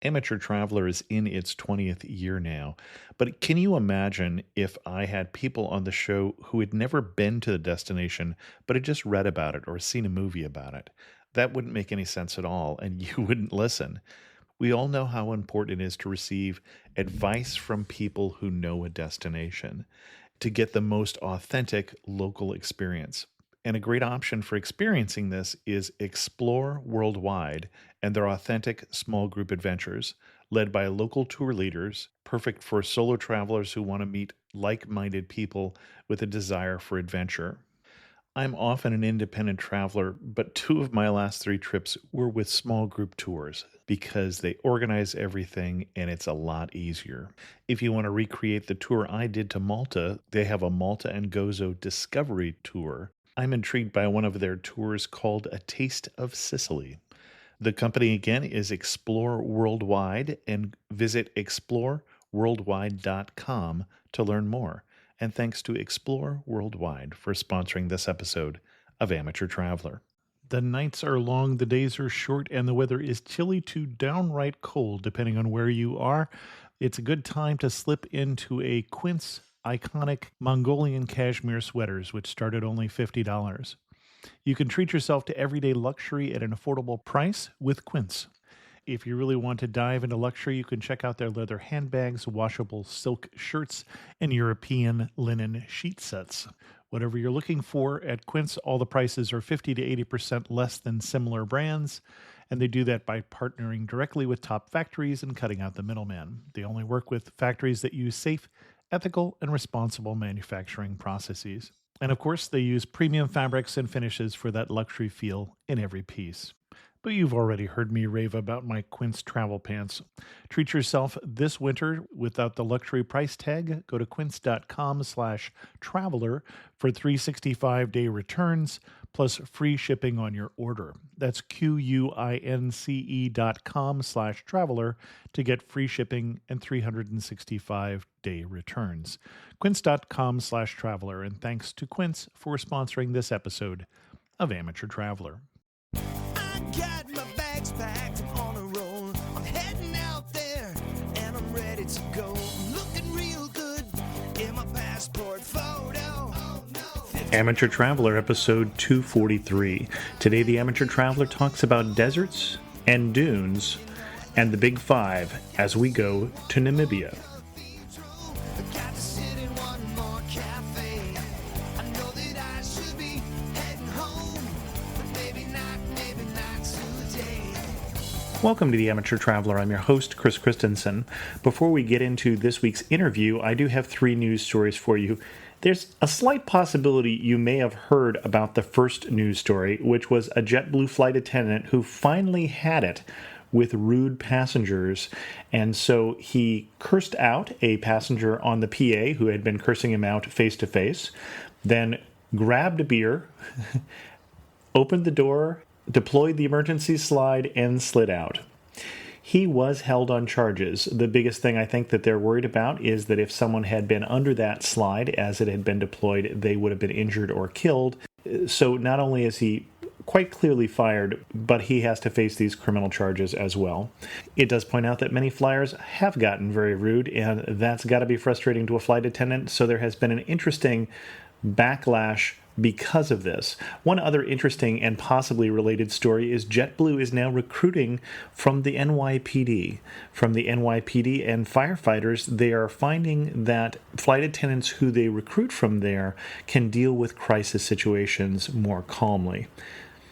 Amateur Traveler is in its 20th year now, but can you imagine if I had people on the show who had never been to the destination but had just read about it or seen a movie about it? That wouldn't make any sense at all, and you wouldn't listen. We all know how important it is to receive advice from people who know a destination to get the most authentic local experience. And a great option for experiencing this is Explore Worldwide and their authentic small group adventures, led by local tour leaders, perfect for solo travelers who want to meet like minded people with a desire for adventure. I'm often an independent traveler, but two of my last three trips were with small group tours because they organize everything and it's a lot easier. If you want to recreate the tour I did to Malta, they have a Malta and Gozo Discovery Tour. I'm intrigued by one of their tours called A Taste of Sicily. The company again is Explore Worldwide, and visit exploreworldwide.com to learn more. And thanks to Explore Worldwide for sponsoring this episode of Amateur Traveler. The nights are long, the days are short, and the weather is chilly to downright cold, depending on where you are. It's a good time to slip into a Quince iconic Mongolian cashmere sweaters, which start at only $50. You can treat yourself to everyday luxury at an affordable price with Quince. If you really want to dive into luxury, you can check out their leather handbags, washable silk shirts, and European linen sheet sets. Whatever you're looking for at Quince, all the prices are 50 to 80% less than similar brands, and they do that by partnering directly with top factories and cutting out the middleman. They only work with factories that use safe, ethical, and responsible manufacturing processes. And of course, they use premium fabrics and finishes for that luxury feel in every piece. But you've already heard me rave about my Quince travel pants. Treat yourself this winter without the luxury price tag. Go to quince.com/traveler for 365-day returns plus free shipping on your order. That's QUINCE.com/traveler to get free shipping and 365-day returns. Quince.com/traveler. And thanks to Quince for sponsoring this episode of Amateur Traveler. Got my bags packed, I'm on a roll. I'm heading out there and I'm ready to go. I'm looking real good in my passport photo. Oh, no. Amateur Traveler episode 243. Today the Amateur Traveler talks about deserts and dunes and the Big Five as we go to Namibia. Got to sit in one more cafe. I know that I should be heading home, but maybe not today. Welcome to the Amateur Traveler. I'm your host, Chris Christensen. Before we get into this week's interview, I do have three news stories for you. There's a slight possibility you may have heard about the first news story, which was a JetBlue flight attendant who finally had it with rude passengers. And so he cursed out a passenger on the PA who had been cursing him out face to face, then grabbed a beer, opened the door, deployed the emergency slide, and slid out. He was held on charges. The biggest thing I think that they're worried about is that if someone had been under that slide as it had been deployed, they would have been injured or killed. So not only is he quite clearly fired, but he has to face these criminal charges as well. It does point out that many flyers have gotten very rude, and that's got to be frustrating to a flight attendant. So there has been an interesting backlash because of this. One other interesting and possibly related story is JetBlue is now recruiting from the NYPD. From the NYPD and firefighters, they are finding that flight attendants who they recruit from there can deal with crisis situations more calmly.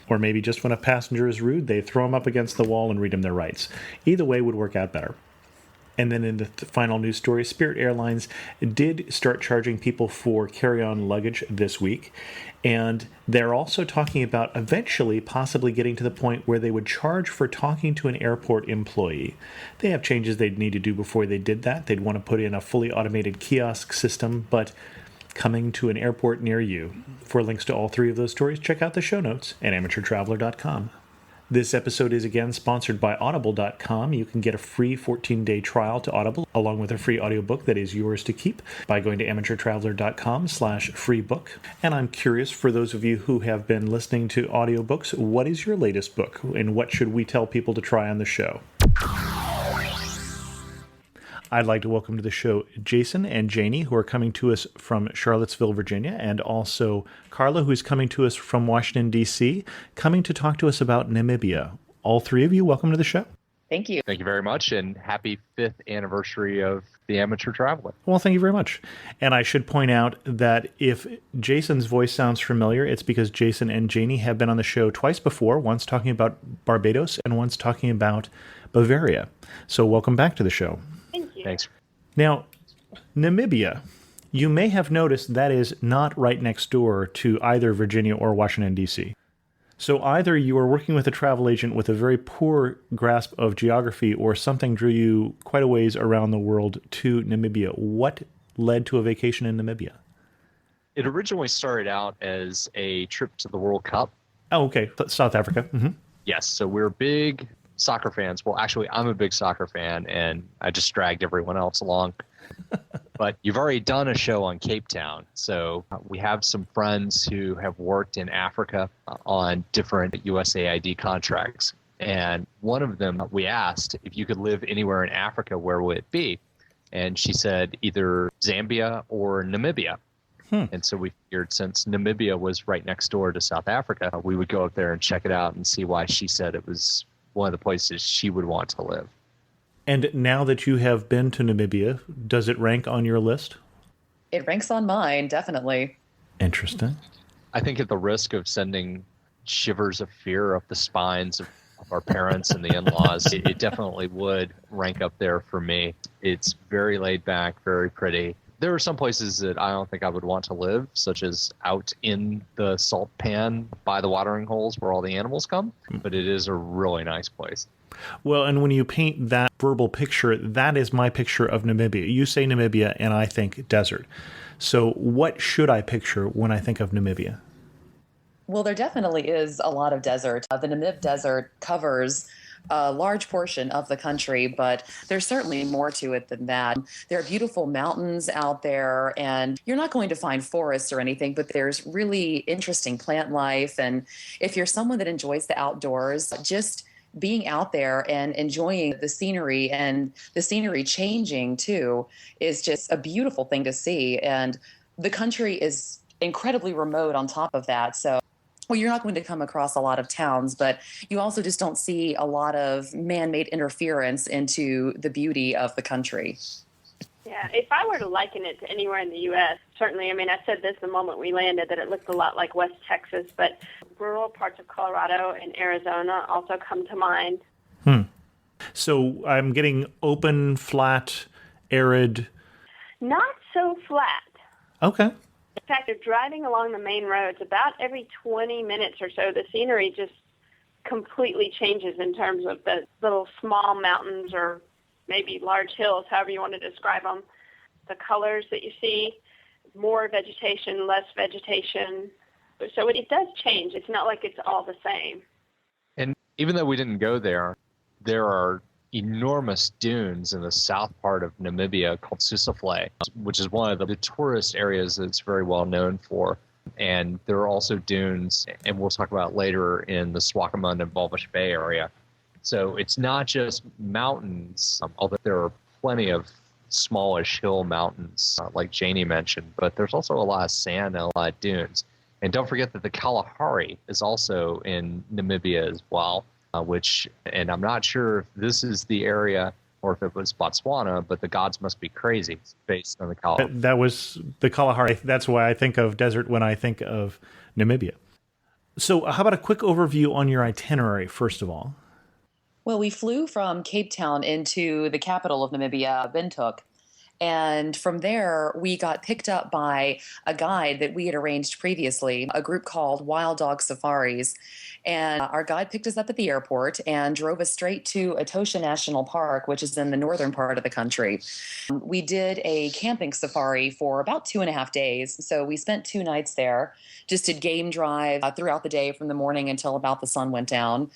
Or maybe just when a passenger is rude, they throw them up against the wall and read them their rights. Either way would work out better. And then in the final news story, Spirit Airlines did start charging people for carry-on luggage this week. And they're also talking about eventually possibly getting to the point where they would charge for talking to an airport employee. They have changes they'd need to do before they did that. They'd want to put in a fully automated kiosk system, but coming to an airport near you. For links to all three of those stories, check out the show notes at amateurtraveler.com. This episode is again sponsored by Audible.com. You can get a free 14-day trial to Audible, along with a free audiobook that is yours to keep by going to amateurtraveler.com/freebook. And I'm curious, for those of you who have been listening to audiobooks, what is your latest book, and what should we tell people to try on the show? I'd like to welcome to the show Jason and Janie, who are coming to us from Charlottesville, Virginia, and also Carla, who is coming to us from Washington, D.C., coming to talk to us about Namibia. All three of you, welcome to the show. Thank you. Thank you very much, and happy 5th anniversary of the Amateur Traveler. Well, thank you very much. And I should point out that if Jason's voice sounds familiar, it's because Jason and Janie have been on the show twice before, once talking about Barbados and once talking about Bavaria. So welcome back to the show. Thank you. Thanks. Now, Namibia, you may have noticed that is not right next door to either Virginia or Washington, D.C. So either you are working with a travel agent with a very poor grasp of geography or something drew you quite a ways around the world to Namibia. What led to a vacation in Namibia? It originally started out as a trip to the World Cup. Oh, okay. South Africa. Mm-hmm. Yes, so we're big soccer fans. Well, actually, I'm a big soccer fan, and I just dragged everyone else along. But you've already done a show on Cape Town, so we have some friends who have worked in Africa on different USAID contracts. And one of them, we asked if you could live anywhere in Africa, where would it be? And she said either Zambia or Namibia. And so we figured since Namibia was right next door to South Africa, we would go up there and check it out and see why she said it was one of the places she would want to live. And now that you have been to Namibia, does it rank on your list? It ranks on mine, definitely. Interesting. I think at the risk of sending shivers of fear up the spines of our parents and the in-laws, it definitely would rank up there for me. It's very laid back, very pretty. There are some places that I don't think I would want to live, such as out in the salt pan by the watering holes where all the animals come, but it is a really nice place. Well, and when you paint that verbal picture, that is my picture of Namibia. You say Namibia, and I think desert. So what should I picture when I think of Namibia? Well, there definitely is a lot of desert. The Namib Desert covers a large portion of the country, but there's certainly more to it than that. There are beautiful mountains out there, and you're not going to find forests or anything, but there's really interesting plant life. And if you're someone that enjoys the outdoors, just being out there and enjoying the scenery and the scenery changing too is just a beautiful thing to see. And the country is incredibly remote on top of that. So, well, you're not going to come across a lot of towns, but you also just don't see a lot of man-made interference into the beauty of the country. Yeah, if I were to liken it to anywhere in the U.S., certainly, I mean, I said this the moment we landed, that it looked a lot like West Texas, but rural parts of Colorado and Arizona also come to mind. So I'm getting open, flat, arid. Not so flat. Okay. In fact, you're driving along the main roads, about every 20 minutes or so, the scenery just completely changes in terms of the little small mountains or maybe large hills, however you want to describe them. The colors that you see, more vegetation, less vegetation. So it does change. It's not like it's all the same. And even though we didn't go there, there are enormous dunes in the south part of Namibia called Sossusvlei, which is one of the tourist areas that it's very well known for. And there are also dunes, and we'll talk about later, in the Swakopmund and Walvis Bay area. So it's not just mountains, although there are plenty of smallish hill mountains, like Janie mentioned, but there's also a lot of sand and a lot of dunes. And don't forget that the Kalahari is also in Namibia as well, and I'm not sure if this is the area or if it was Botswana, but the gods must be crazy based on the Kalahari. That was the Kalahari. That's why I think of desert when I think of Namibia. So how about a quick overview on your itinerary, first of all? Well, we flew from Cape Town into the capital of Namibia, Windhoek. And from there, we got picked up by a guide that we had arranged previously, a group called Wild Dog Safaris. And our guide picked us up at the airport and drove us straight to Etosha National Park, which is in the northern part of the country. We did a camping safari for about 2.5 days. So we spent 2 nights there, just did game drive throughout the day from the morning until about the sun went down.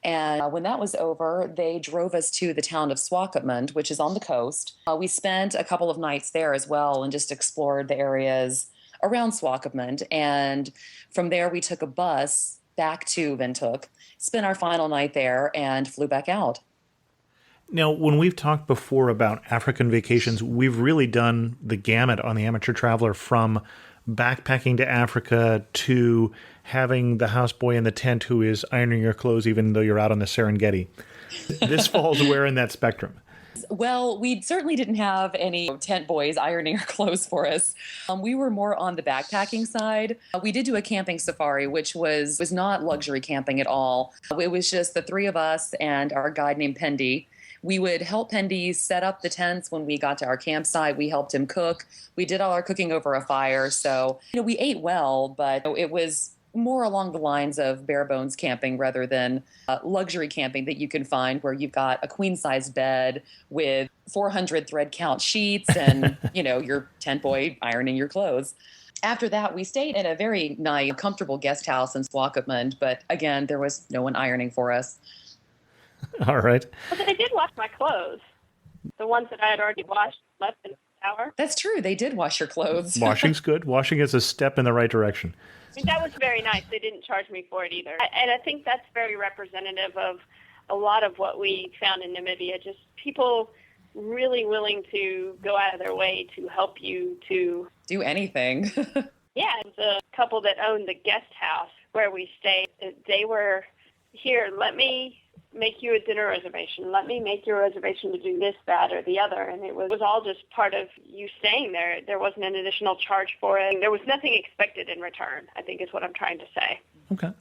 And when that was over, they drove us to the town of Swakopmund, which is on the coast. We spent a couple of nights there as well and just explored the areas around Swakopmund. And from there, we took a bus back to Windhoek, spent our final night there, and flew back out. Now, when we've talked before about African vacations, we've really done the gamut on the Amateur Traveler, from backpacking to Africa to having the houseboy in the tent who is ironing your clothes even though you're out on the Serengeti. This falls where in that spectrum? Well, we certainly didn't have any tent boys ironing our clothes for us. We were more on the backpacking side. We did do a camping safari, which was not luxury camping at all. It was just the three of us and our guide named Pendy. We would help Pendy set up the tents when we got to our campsite. We helped him cook. We did all our cooking over a fire. So, we ate well, but it was more along the lines of bare bones camping rather than luxury camping that you can find where you've got a queen size bed with 400 thread count sheets and, your tent boy ironing your clothes. After that, we stayed in a very nice, comfortable guest house in Swakopmund, but again, there was no one ironing for us. All right. But they did wash my clothes. The ones that I had already washed left in the shower. That's true. They did wash your clothes. Washing's good. Washing is a step in the right direction. I mean, that was very nice. They didn't charge me for it either. And I think that's very representative of a lot of what we found in Namibia, just people really willing to go out of their way to help you to do anything. Yeah, it was a couple that owned the guest house where we stayed. They were, here, let me make you a dinner reservation. Let me make your reservation to do this, that, or the other. And it was all just part of you staying there. There wasn't an additional charge for it. There was nothing expected in return, I think is what I'm trying to say. Okay.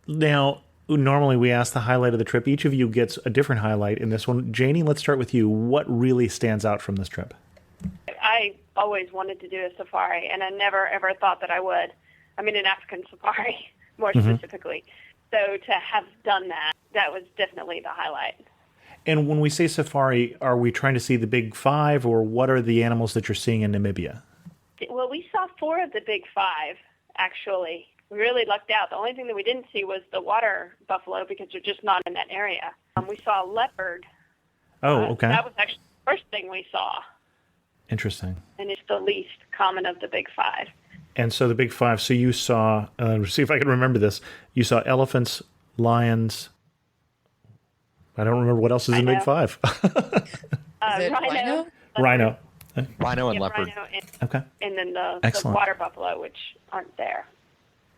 Now, normally we ask the highlight of the trip. Each of you gets a different highlight in this one. Janie, let's start with you. What really stands out from this trip? I always wanted to do a safari, and I never, ever thought that I would. I mean, an African safari, more specifically. So to have done that, that was definitely the highlight. And when we say safari, are we trying to see the big five, or what are the animals that you're seeing in Namibia? Well, we saw 4 of the big 5, actually. We really lucked out. The only thing that we didn't see was the water buffalo because they're just not in that area. We saw a leopard. Oh, okay. That was actually the first thing we saw. Interesting. And it's the least common of the big 5. And so the big 5, so you saw, see if I can remember this, you saw elephants, lions, I don't remember what else is in the big 5. Rhino. Rhino. Rhino and leopard. Rhino and, Okay. And then the Excellent. water buffalo, which aren't there.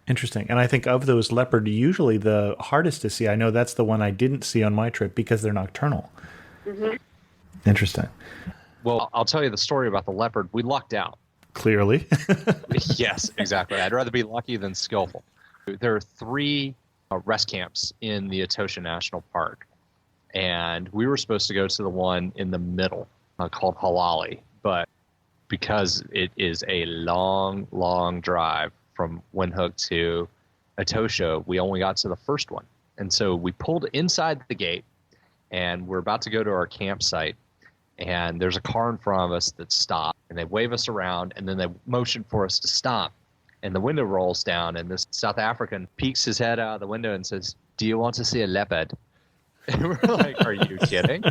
Interesting. And I think of those, leopard, usually the hardest to see. I know that's the one I didn't see on my trip because they're nocturnal. Mm-hmm. Interesting. Well, I'll tell you the story about the leopard. We lucked out. Clearly. Yes, exactly. I'd rather be lucky than skillful. There are 3 rest camps in the Etosha National Park, and we were supposed to go to the one in the middle called Halali, but because it is a long, long drive from Windhoek to Etosha, we only got to the first one. And so we pulled inside the gate, and we're about to go to our campsite, and there's a car in front of us that stopped, and they wave us around, and then they motion for us to stop. And the window rolls down, and this South African peeks his head out of the window and says, "Do you want to see a leopard?" And we're like, "Are you kidding?"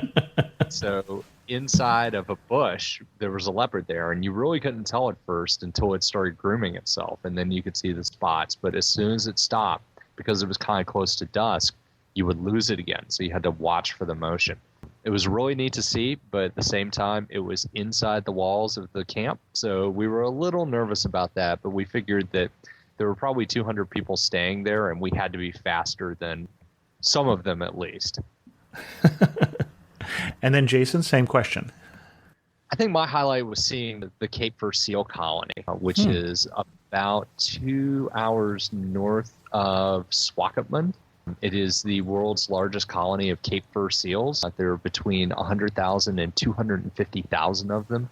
So inside of a bush, there was a leopard there, and you really couldn't tell at first until it started grooming itself, and then you could see the spots. But as soon as it stopped, because it was kind of close to dusk, you would lose it again, so you had to watch for the motion. It was really neat to see, but at the same time, it was inside the walls of the camp, so we were a little nervous about that, but we figured that there were probably 200 people staying there, and we had to be faster than some of them at least. And then Jason, same question. I think my highlight was seeing the Cape Fur Seal Colony, which is about 2 hours north of Swakopmund. It is the world's largest colony of Cape Fur seals. There are between 100,000 and 250,000 of them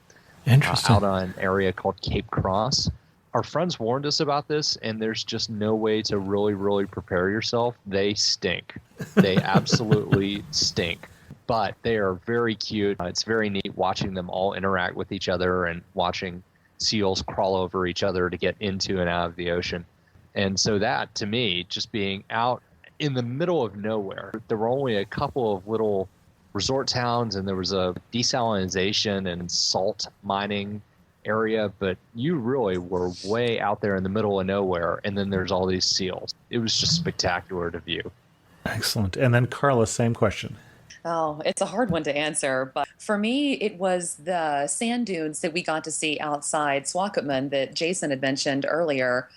out on an area called Cape Cross. Our friends warned us about this, and there's just no way to really, really prepare yourself. They stink. They absolutely stink. But they are very cute. It's very neat watching them all interact with each other and watching seals crawl over each other to get into and out of the ocean. And so that, to me, just being out in the middle of nowhere, there were only a couple of little resort towns, and there was a desalination and salt mining area, but you really were way out there in the middle of nowhere, and then there's all these seals. It was just spectacular to view. Excellent. And then Carla, same question. Oh, it's a hard one to answer, but for me, it was the sand dunes that we got to see outside Swakopmund that Jason had mentioned earlier.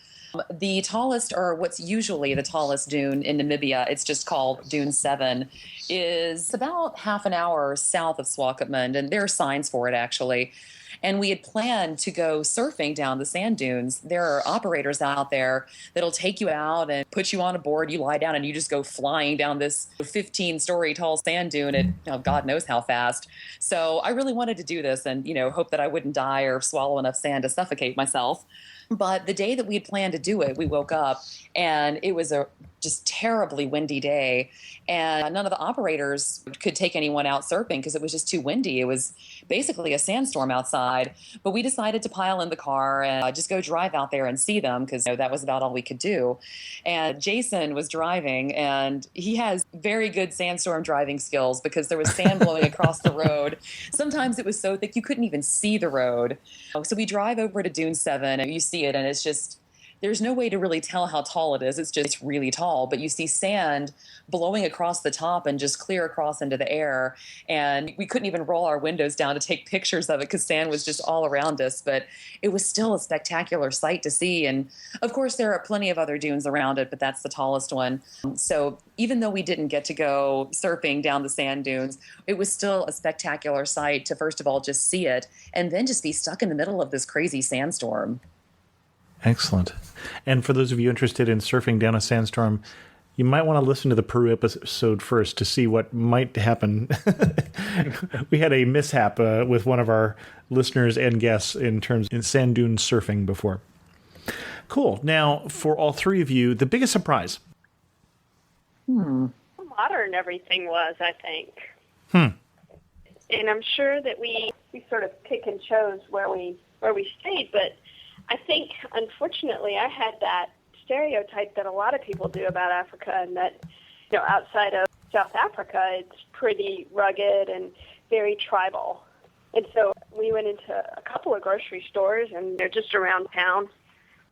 The tallest, or what's usually the tallest dune in Namibia, it's just called Dune 7, is about half an hour south of Swakopmund, and there are signs for it actually. And we had planned to go surfing down the sand dunes. There are operators out there that'll take you out and put you on a board. You lie down and you just go flying down this 15-story tall sand dune at God knows how fast. So I really wanted to do this and, hope that I wouldn't die or swallow enough sand to suffocate myself. But the day that we had planned to do it, we woke up and it was a just terribly windy day. And none of the operators could take anyone out surfing because it was just too windy. It was basically a sandstorm outside. But we decided to pile in the car and just go drive out there and see them because that was about all we could do. And Jason was driving and he has very good sandstorm driving skills because there was sand blowing across the road. Sometimes it was so thick you couldn't even see the road. So we drive over to Dune 7 and you see it and it's just, there's no way to really tell how tall it is. It's really tall, but you see sand blowing across the top and just clear across into the air. And we couldn't even roll our windows down to take pictures of it because sand was just all around us. But it was still a spectacular sight to see. And of course, there are plenty of other dunes around it, but that's the tallest one. So even though we didn't get to go surfing down the sand dunes, it was still a spectacular sight to, first of all, just see it and then just be stuck in the middle of this crazy sandstorm. Excellent. And for those of you interested in surfing down a sandstorm, you might want to listen to the Peru episode first to see what might happen. We had a mishap with one of our listeners and guests in terms of sand dune surfing before. Cool. Now, for all three of you, the biggest surprise. Modern everything was, I think. And I'm sure that we sort of pick and chose where we stayed, but I think, unfortunately, I had that stereotype that a lot of people do about Africa, and that, outside of South Africa, it's pretty rugged and very tribal. And so we went into a couple of grocery stores, and they're just around town.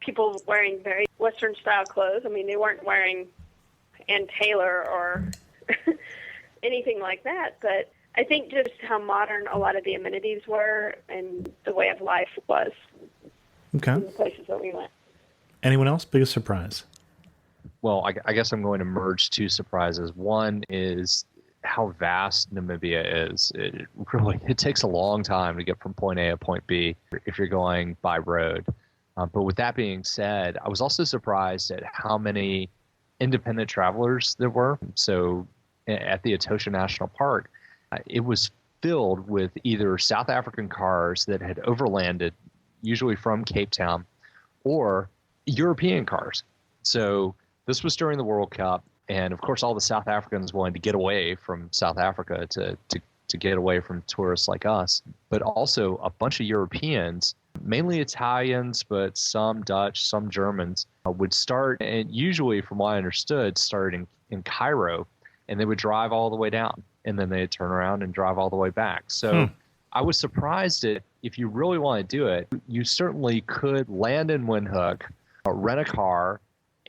People wearing very Western-style clothes. I mean, they weren't wearing Ann Taylor or anything like that, but I think just how modern a lot of the amenities were and the way of life was. Okay. In the places that we went. Anyone else? Biggest surprise? Well, I guess I'm going to merge two surprises. One is how vast Namibia is. It takes a long time to get from point A to point B if you're going by road. But with that being said, I was also surprised at how many independent travelers there were. So at the Etosha National Park, it was filled with either South African cars that had overlanded, usually from Cape Town, or European cars. So this was during the World Cup, and of course all the South Africans wanted to get away from South Africa to get away from tourists like us, but also a bunch of Europeans, mainly Italians, but some Dutch, some Germans, would start, and usually from what I understood, started in Cairo, and they would drive all the way down, and then they'd turn around and drive all the way back. So I was surprised that if you really want to do it, you certainly could land in Windhoek, rent a car,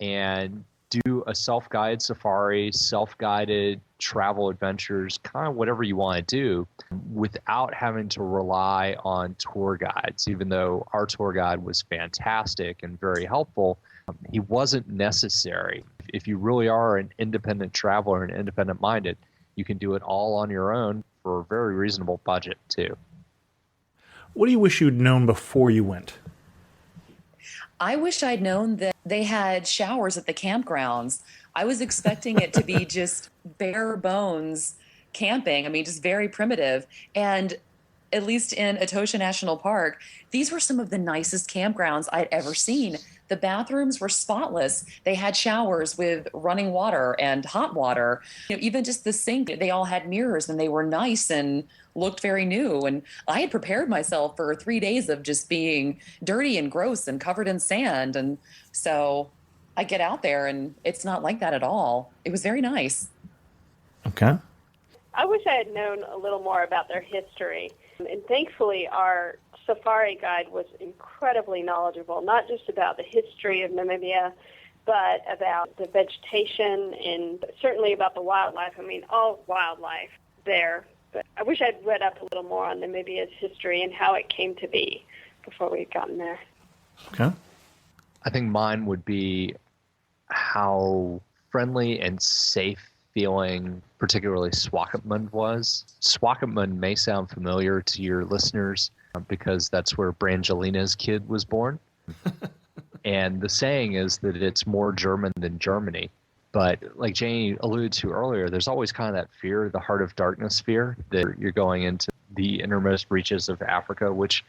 and do a self-guided safari, self-guided travel adventures, kind of whatever you want to do, without having to rely on tour guides. Even though our tour guide was fantastic and very helpful, he wasn't necessary. If you really are an independent traveler and independent-minded, you can do it all on your own for a very reasonable budget, too. What do you wish you'd known before you went? I wish I'd known that they had showers at the campgrounds. I was expecting it to be just bare bones camping. I mean, just very primitive. And at least in Etosha National Park, these were some of the nicest campgrounds I'd ever seen. The bathrooms were spotless. They had showers with running water and hot water. Even just the sink, they all had mirrors and they were nice and looked very new. And I had prepared myself for 3 days of just being dirty and gross and covered in sand. And so I get out there and it's not like that at all. It was very nice. Okay. I wish I had known a little more about their history. And thankfully, our safari guide was incredibly knowledgeable, not just about the history of Namibia, but about the vegetation and certainly about the wildlife. I mean, all wildlife. there. But I wish I'd read up a little more on Namibia's history and how it came to be before we'd gotten there. Okay. I think mine would be how friendly and safe feeling, particularly Swakopmund was. Swakopmund may sound familiar to your listeners because that's where Brangelina's kid was born. And the saying is that it's more German than Germany. But like Janie alluded to earlier, there's always kind of that fear, the heart of darkness fear, that you're going into the innermost reaches of Africa, which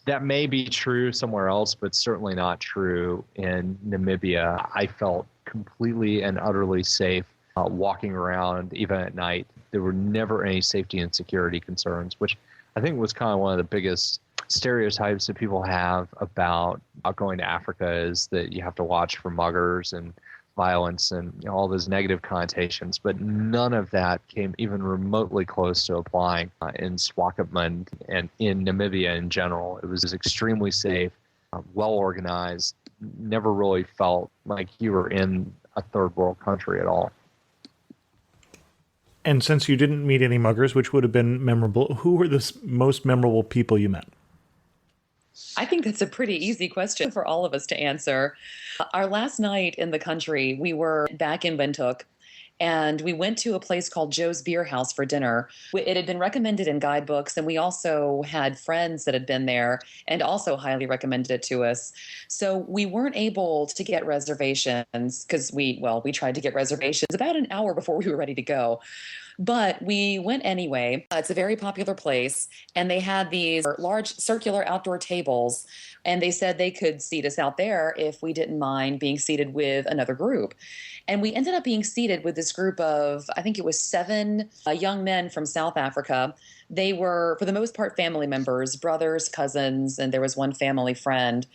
that may be true somewhere else, but certainly not true in Namibia. I felt completely and utterly safe walking around, even at night. There were never any safety and security concerns, which I think was kind of one of the biggest stereotypes that people have about going to Africa, is that you have to watch for muggers and violence and all those negative connotations, but none of that came even remotely close to applying in Swakopmund and in Namibia in general. It was extremely safe, well organized, never really felt like you were in a third world country at all. And since you didn't meet any muggers, which would have been memorable, who were the most memorable people you met? I think that's a pretty easy question for all of us to answer. Our last night in the country, we were back in Windhoek, and we went to a place called Joe's Beer House for dinner. It had been recommended in guidebooks, and we also had friends that had been there and also highly recommended it to us. So we weren't able to get reservations because we tried to get reservations about an hour before we were ready to go. But we went anyway. It's a very popular place, and they had these large circular outdoor tables, and they said they could seat us out there if we didn't mind being seated with another group. And we ended up being seated with this group of, I think it was 7 young men from South Africa. They were, for the most part, family members, brothers, cousins, and there was one family friend.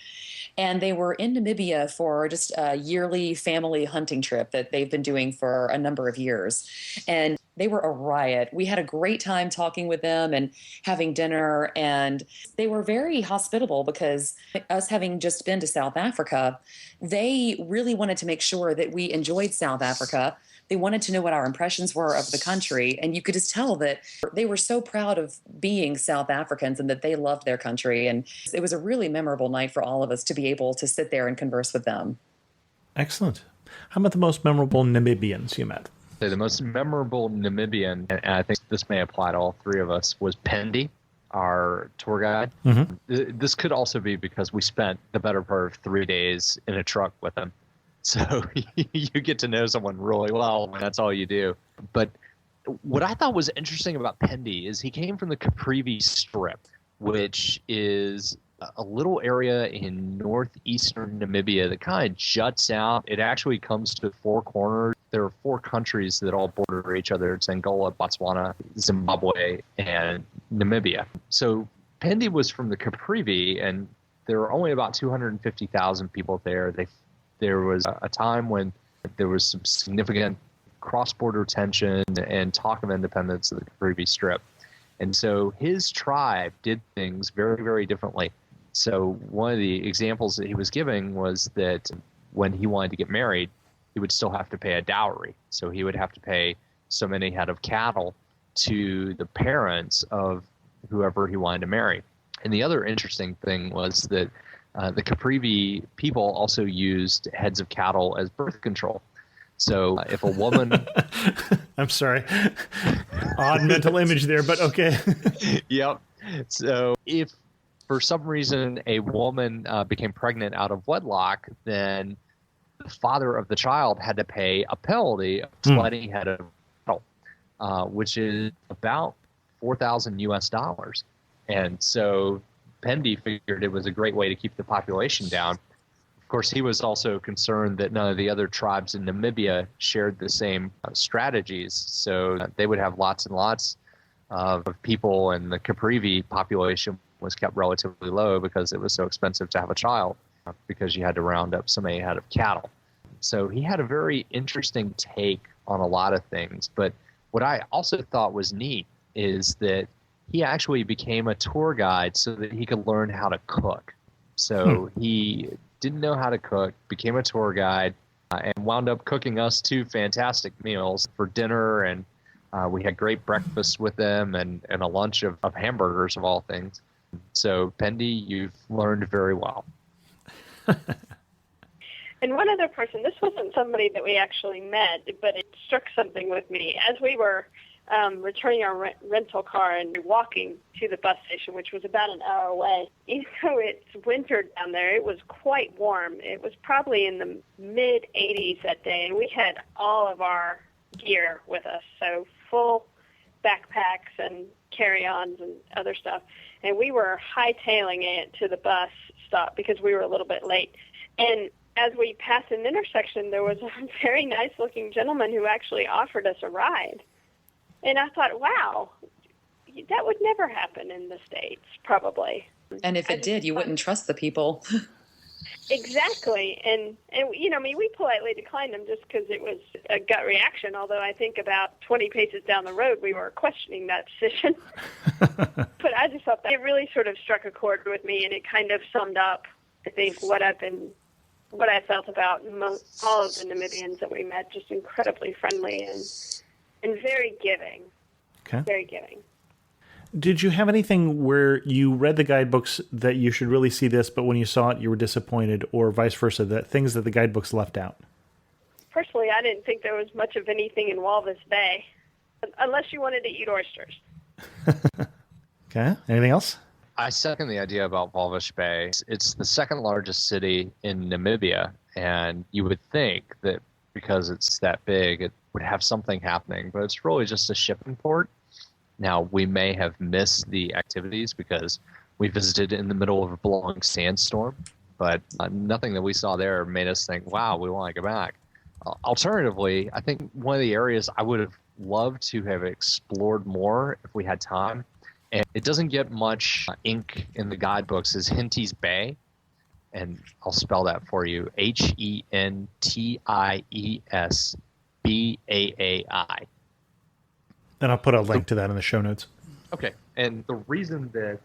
And they were in Namibia for just a yearly family hunting trip that they've been doing for a number of years. And they were a riot. We had a great time talking with them and having dinner, and they were very hospitable because us having just been to South Africa, they really wanted to make sure that we enjoyed South Africa. They wanted to know what our impressions were of the country, and you could just tell that they were so proud of being South Africans and that they loved their country. And it was a really memorable night for all of us to be able to sit there and converse with them. Excellent. How about the most memorable Namibians you met? The most memorable Namibian, and I think this may apply to all three of us, was Pendy, our tour guide. Mm-hmm. This could also be because we spent the better part of 3 days in a truck with him. So you get to know someone really well when that's all you do. But what I thought was interesting about Pendy is he came from the Caprivi Strip, which is a little area in northeastern Namibia that kind of juts out. It actually comes to 4 corners. There are 4 countries that all border each other. It's Angola, Botswana, Zimbabwe, and Namibia. So Pendy was from the Caprivi, and there were only about 250,000 people there. There was a time when there was some significant cross-border tension and talk of independence of the Caprivi Strip. And so his tribe did things very, very differently. So one of the examples that he was giving was that when he wanted to get married, he would still have to pay a dowry. So he would have to pay so many head of cattle to the parents of whoever he wanted to marry. And the other interesting thing was that the Caprivi people also used heads of cattle as birth control. So if a woman... I'm sorry. Odd mental image there, but okay. Yep. So if for some reason a woman became pregnant out of wedlock, then the father of the child had to pay a penalty of 20 head of cattle, which is about $4,000 US. And so Pendy figured it was a great way to keep the population down. Of course, he was also concerned that none of the other tribes in Namibia shared the same strategies. So they would have lots and lots of people, and the Caprivi population was kept relatively low because it was so expensive to have a child, because you had to round up so many head of cattle. So he had a very interesting take on a lot of things. But what I also thought was neat is that he actually became a tour guide so that he could learn how to cook. So he didn't know how to cook, became a tour guide, and wound up cooking us 2 fantastic meals for dinner and We had great breakfast with them and a lunch of hamburgers of all things. So, Pendy, you've learned very well. And one other person, this wasn't somebody that we actually met, but it struck something with me. As we were returning our rental car and walking to the bus station, which was about an hour away, even though it's winter down there, it was quite warm. It was probably in the mid-80s that day, and we had all of our gear with us, so full backpacks and carry-ons and other stuff. And we were hightailing it to the bus stop because we were a little bit late. And as we passed an intersection, there was a very nice-looking gentleman who actually offered us a ride. And I thought, wow, that would never happen in the States, probably. And if it did, you wouldn't trust the people. Exactly. And you know, I mean, we politely declined them just because it was a gut reaction, although I think about 20 paces down the road, we were questioning that decision. But I just thought that it really sort of struck a chord with me, and it kind of summed up, I think, what I felt about all of the Namibians that we met, just incredibly friendly and very giving. Okay. Very giving. Did you have anything where you read the guidebooks that you should really see this, but when you saw it, you were disappointed, or vice versa, that things that the guidebooks left out? Personally, I didn't think there was much of anything in Walvis Bay, unless you wanted to eat oysters. Okay. Anything else? I second the idea about Walvis Bay. It's the second largest city in Namibia, and you would think that because it's that big, it would have something happening, but it's really just a shipping port. Now, we may have missed the activities because we visited in the middle of a blowing sandstorm, but nothing that we saw there made us think, wow, we want to go back. Alternatively, I think one of the areas I would have loved to have explored more if we had time, and it doesn't get much ink in the guidebooks, is Henties Bay. And I'll spell that for you, HENTIESBAAI. And I'll put a link to that in the show notes. Okay. And the reason that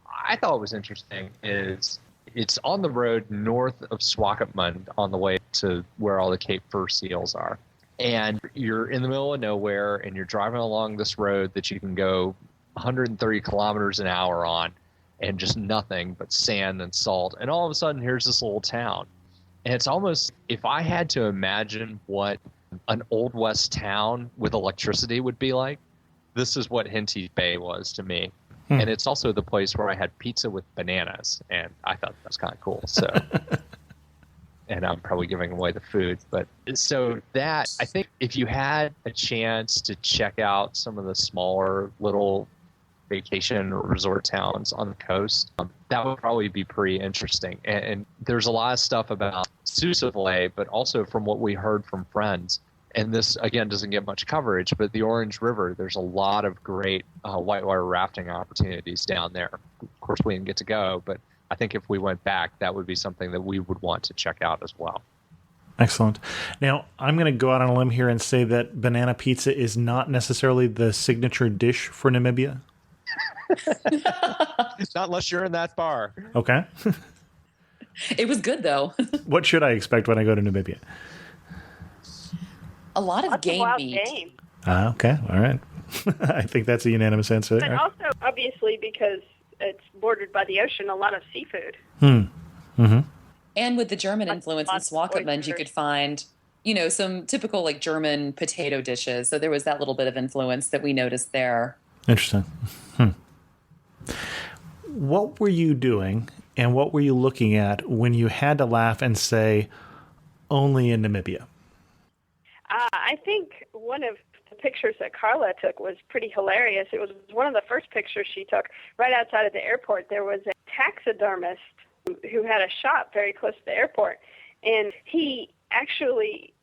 I thought was interesting is it's on the road north of Swakopmund on the way to where all the Cape Fur seals are. And you're in the middle of nowhere, and you're driving along this road that you can go 130 kilometers an hour on, and just nothing but sand and salt. And all of a sudden, here's this little town. And it's almost, if I had to imagine what an Old West town with electricity would be like, this is what Henties Bay was to me. And it's also the place where I had pizza with bananas, and I thought that was kind of cool. So, and I'm probably giving away the food, but so that, I think if you had a chance to check out some of the smaller little vacation or resort towns on the coast, that would probably be pretty interesting. And there's a lot of stuff about Sossusvlei, but also from what we heard from friends, and this again doesn't get much coverage, but the Orange River, there's a lot of great whitewater rafting opportunities down there. Of course, we didn't get to go, but I think if we went back, that would be something that we would want to check out as well. Excellent. Now, I'm going to go out on a limb here and say that banana pizza is not necessarily the signature dish for Namibia. Not unless you're in that bar. Okay. It was good, though. What should I expect when I go to Namibia? A lot of Lots game wild meat. game. Okay. All right. I think that's a unanimous answer. But also, obviously, because it's bordered by the ocean, a lot of seafood. And with the German influence in Lots of Swakopmund, you oysters. could find, some typical like German potato dishes. So there was that little bit of influence that we noticed there. Interesting. What were you doing and what were you looking at when you had to laugh and say, only in Namibia? I think one of the pictures that Carla took was pretty hilarious. It was one of the first pictures she took. Right outside of the airport, there was a taxidermist who had a shop very close to the airport. And he actually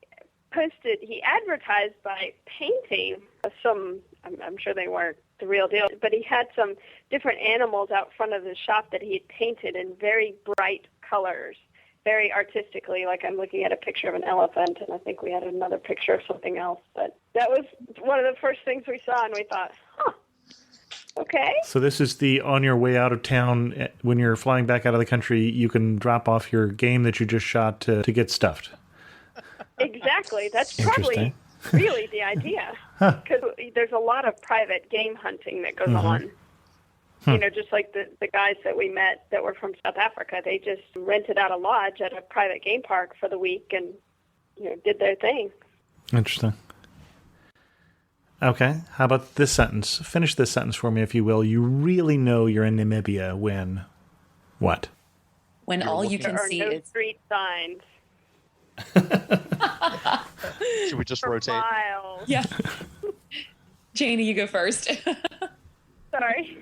he advertised by painting some, I'm sure they weren't the real deal, but he had some different animals out front of the shop that he had painted in very bright colors, very artistically. Like I'm looking at a picture of an elephant, and I think we had another picture of something else. But that was one of the first things we saw, and we thought, okay. So this is the on your way out of town, when you're flying back out of the country, you can drop off your game that you just shot to get stuffed. Exactly. That's probably really the idea. Because there's a lot of private game hunting that goes on. You know, just like the guys that we met that were from South Africa, they just rented out a lodge at a private game park for the week and, you know, did their thing. Interesting. Okay, how about this sentence? Finish this sentence for me, if you will. You really know you're in Namibia when what? When all you can There are see no is... street signs Should we just for rotate? miles. Yeah. Janie, you go first. Sorry.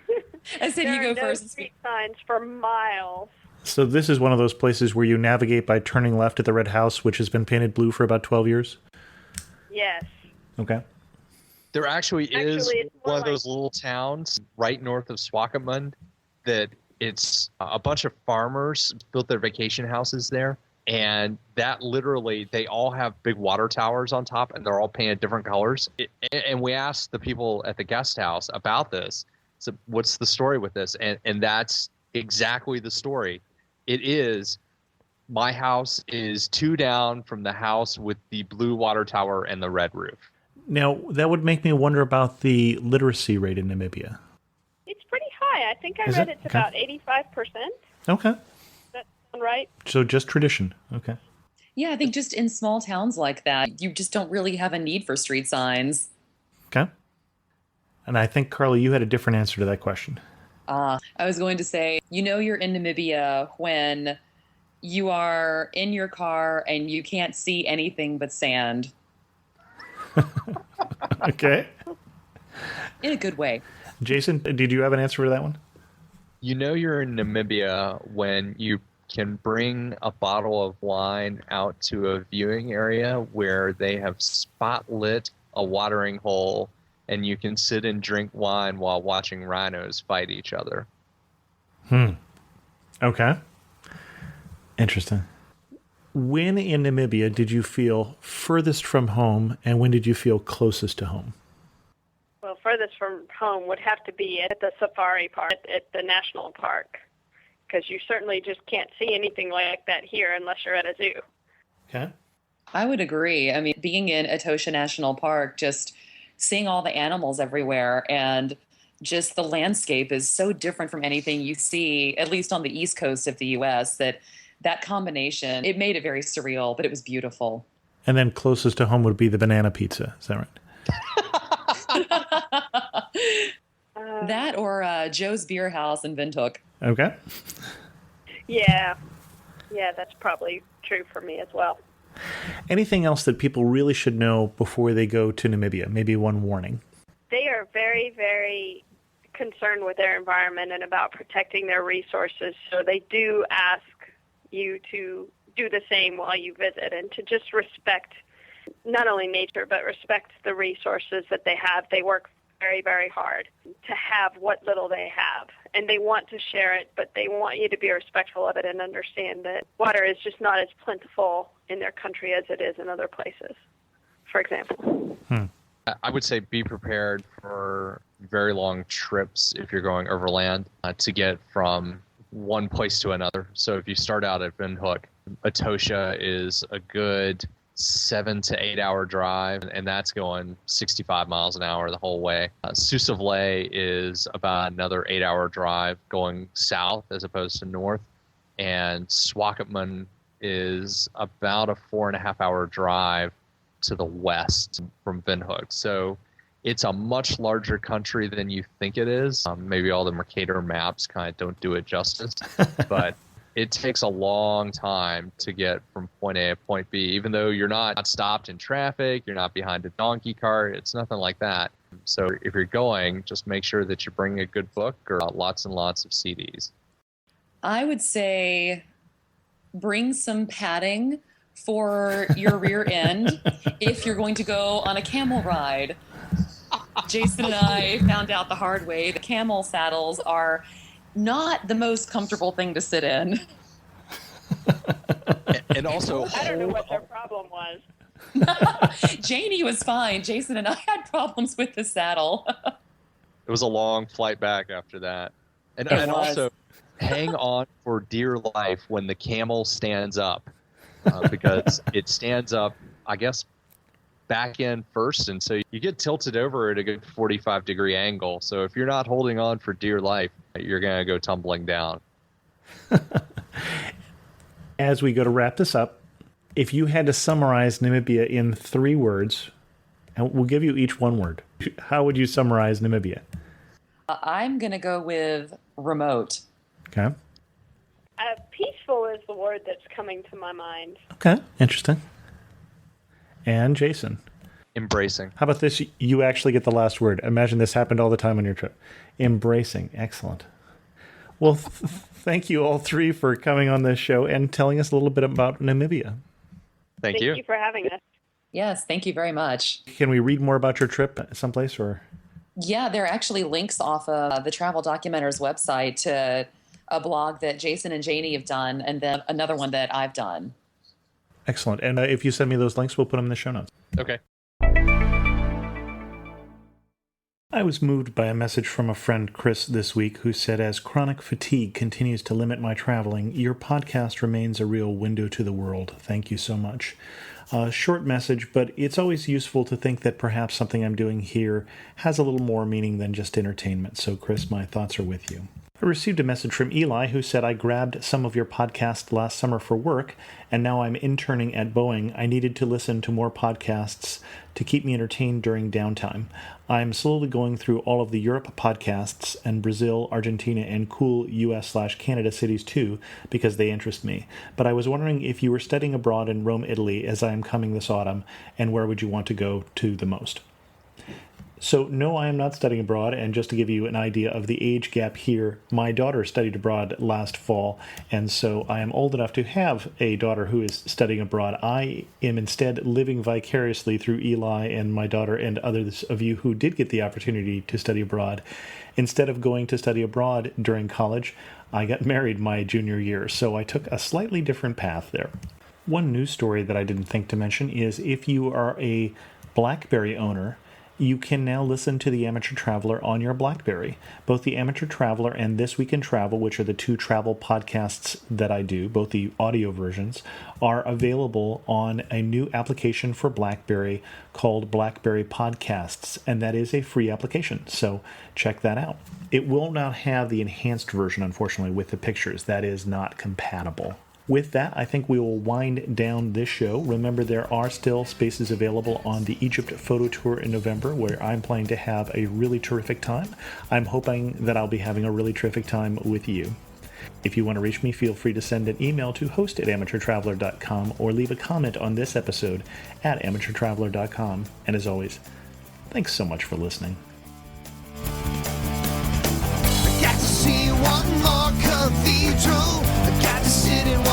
I said There you are go no first. street signs for miles. So this is one of those places where you navigate by turning left at the red house, which has been painted blue for about 12 years? Yes. Okay. There actually is Actually, it's more one of like- those little towns right north of Swakopmund that it's a bunch of farmers built their vacation houses there. And that literally, they all have big water towers on top, and they're all painted different colors. And we asked the people at the guest house about this. So what's the story with this? And that's exactly the story. It is, my house is 2 down from the house with the blue water tower and the red roof. Now, that would make me wonder about the literacy rate in Namibia. It's pretty high. I think I Is read it? it's Okay. about 85%. Okay. Does that sound right? So just tradition. Okay. Yeah, I think just in small towns like that, you just don't really have a need for street signs. Okay. And I think, Carla, you had a different answer to that question. I was going to say, you know you're in Namibia when you are in your car and you can't see anything but sand. Okay. In a good way. Jason, did you have an answer for that one? You know you're in Namibia when you can bring a bottle of wine out to a viewing area where they have spot-lit a watering hole and you can sit and drink wine while watching rhinos fight each other. Okay. Interesting. When in Namibia did you feel furthest from home, and when did you feel closest to home? Well, furthest from home would have to be at the safari park, at the national park, because you certainly just can't see anything like that here unless you're at a zoo. Okay. I would agree. I mean, being in Etosha National Park, just seeing all the animals everywhere and just the landscape is so different from anything you see, at least on the east coast of the U.S., that combination, it made it very surreal, but it was beautiful. And then closest to home would be the banana pizza. Is that right? That or Joe's Beer House in Windhoek. Okay. Yeah, that's probably true for me as well. Anything else that people really should know before they go to Namibia? Maybe one warning. They are very, very concerned with their environment and about protecting their resources, so they do ask you to do the same while you visit and to just respect not only nature but respect the resources that they have. They work very, very hard to have what little they have, and they want to share it, but they want you to be respectful of it and understand that water is just not as plentiful in their country as it is in other places, for example. I would say be prepared for very long trips if you're going overland to get from one place to another. So if you start out at Windhoek, Etosha is a good 7 to 8 hour drive, and that's going 65 miles an hour the whole way. Susavlay is about another 8 hour drive going south as opposed to north, and Swakopmund is about a 4.5 hour drive to the west from Windhoek. So it's a much larger country than you think it is. Maybe all the Mercator maps kind of don't do it justice, but it takes a long time to get from point A to point B, even though you're not stopped in traffic, you're not behind a donkey cart, it's nothing like that. So if you're going, just make sure that you bring a good book or lots and lots of CDs. I would say bring some padding for your rear end if you're going to go on a camel ride. Jason and I found out the hard way. The camel saddles are not the most comfortable thing to sit in. And also, I don't know what their problem was. Janie was fine. Jason and I had problems with the saddle. it was a long flight back after that. And It was. Also, hang on for dear life when the camel stands up, because it stands up, I guess, back end first, and so you get tilted over at a good 45-degree angle. So if you're not holding on for dear life, you're going to go tumbling down. As we go to wrap this up, if you had to summarize Namibia in 3 words, and we'll give you each one word, how would you summarize Namibia? I'm going to go with remote. Okay. Peaceful is the word that's coming to my mind. Okay, interesting. And Jason? Embracing. How about this? You actually get the last word. Imagine this happened all the time on your trip. Embracing. Excellent. Well, thank you all 3 for coming on this show and telling us a little bit about Namibia. Thank you. Thank you for having us. Yes, thank you very much. Can we read more about your trip someplace, or? Yeah, there are actually links off of the Travel Documenters website to a blog that Jason and Janie have done, and then another one that I've done. Excellent. And if you send me those links, we'll put them in the show notes. Okay. I was moved by a message from a friend, Chris, this week, who said, as chronic fatigue continues to limit my traveling, your podcast remains a real window to the world. Thank you so much. Short message, but it's always useful to think that perhaps something I'm doing here has a little more meaning than just entertainment. So, Chris, my thoughts are with you. I received a message from Eli who said, I grabbed some of your podcasts last summer for work, and now I'm interning at Boeing. I needed to listen to more podcasts to keep me entertained during downtime. I'm slowly going through all of the Europe podcasts and Brazil, Argentina, and cool US/Canada cities too, because they interest me. But I was wondering if you were studying abroad in Rome, Italy, as I am coming this autumn, and where would you want to go to the most? So, no, I am not studying abroad, and just to give you an idea of the age gap here, my daughter studied abroad last fall, and so I am old enough to have a daughter who is studying abroad. I am instead living vicariously through Eli and my daughter and others of you who did get the opportunity to study abroad. Instead of going to study abroad during college, I got married my junior year, so I took a slightly different path there. One news story that I didn't think to mention is if you are a BlackBerry owner, you can now listen to the Amateur Traveler on your BlackBerry. Both the Amateur Traveler and This Week in Travel, which are the 2 travel podcasts that I do, both the audio versions, are available on a new application for BlackBerry called BlackBerry Podcasts, and that is a free application, so check that out. It will not have the enhanced version, unfortunately, with the pictures. That is not compatible. With that, I think we will wind down this show. Remember, there are still spaces available on the Egypt photo tour in November, where I'm planning to have a really terrific time. I'm hoping that I'll be having a really terrific time with you. If you want to reach me, feel free to send an email to host@amateurtraveler.com or leave a comment on this episode at amateurtraveler.com. And as always, thanks so much for listening. I got to see one more cathedral. I got to sit in one